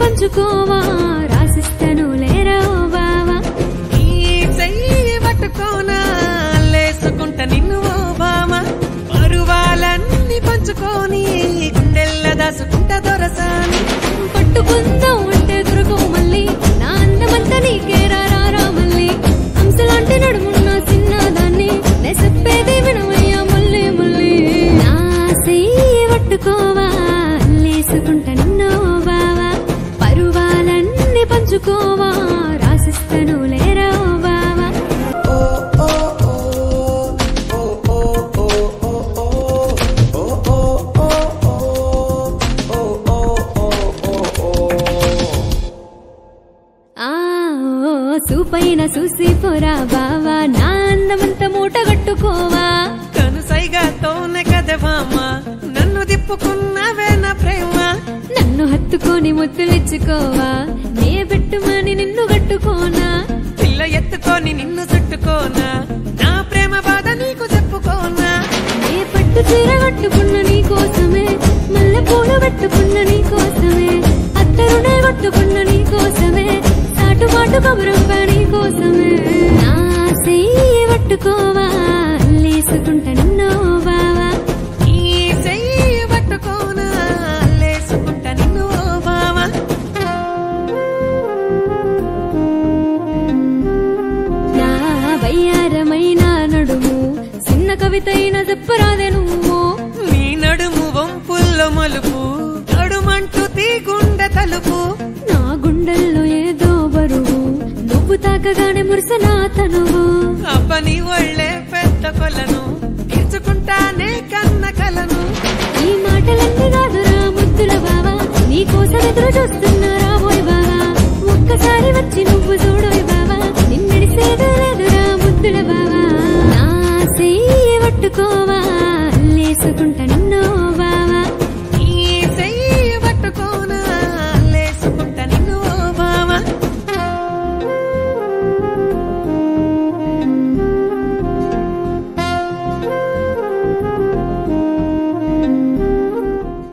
పంచుకోవా రాసిస్తాను లేరా బావా ఈ చెయ్యి పట్టుకోనా లేసుకుంటా నిన్ను ఓ బామ పరువాలన్నీ పంచుకొని గుండెల్ల దాసుకుంటా దొరసాని పట్టుకుందాం అంటే దొరకవు మళ్ళీ నా అందమంతా నీకే రారా మళ్ళీ హంసలాంటి నడుమున్న చిన్నదాన్ని నే చెప్పేది వినవయ్యా మళ్ళీ మళ్ళీ నా చెయ్యి పట్టుకోవా లేసుకుంటా నిన్ను బావా పరువాలన్నీ పంచుకోవా రాసిస్తాను లేరా బావా సూపైన చూసి పోరా బావా నా అందమంతా మూట కట్టుకోవా కనుసైగాతోనే కదే బామ్మ నన్ను దిప్పుకున్నావే నా ప్రేమ నన్ను హత్తుకొని ముద్దులిచ్చుకోవా నే పెట్టుమని నిన్ను కట్టుకోనా పిల్ల ఎత్తుకొని నిన్ను చుట్టుకోనా నా ప్రేమ బాధ నీకు చెప్పుకోనా నే పట్టు చీర కట్టుకున్న నీ కోసమే మల్లె పూలు పెట్టుకున్న నీ కోసమే అత్తరునే కట్టుకున్న నీ కోసమే సాటుమాటు కబురంప నీ కోసమే నా చెయ్యి పట్టుకోవా లేసుకుంటా నిన్ను బావా ఈ చెయ్యి పట్టుకోనా లేసుకుంటా నిన్ను ఓ బావ నా వయ్యారమైన నడుము చిన్న కవితైన చెప్పరాదే నువ్వు నీ నడుము వంపుల్లో మలుపు నడుమంటూ తీగుండె తలుపు నా గుండెల్లో ఏదో బరువు నువ్వు తాకగానే మురిసనా తనువు అబ్బని ఒళ్ళే పెద్ద కొలను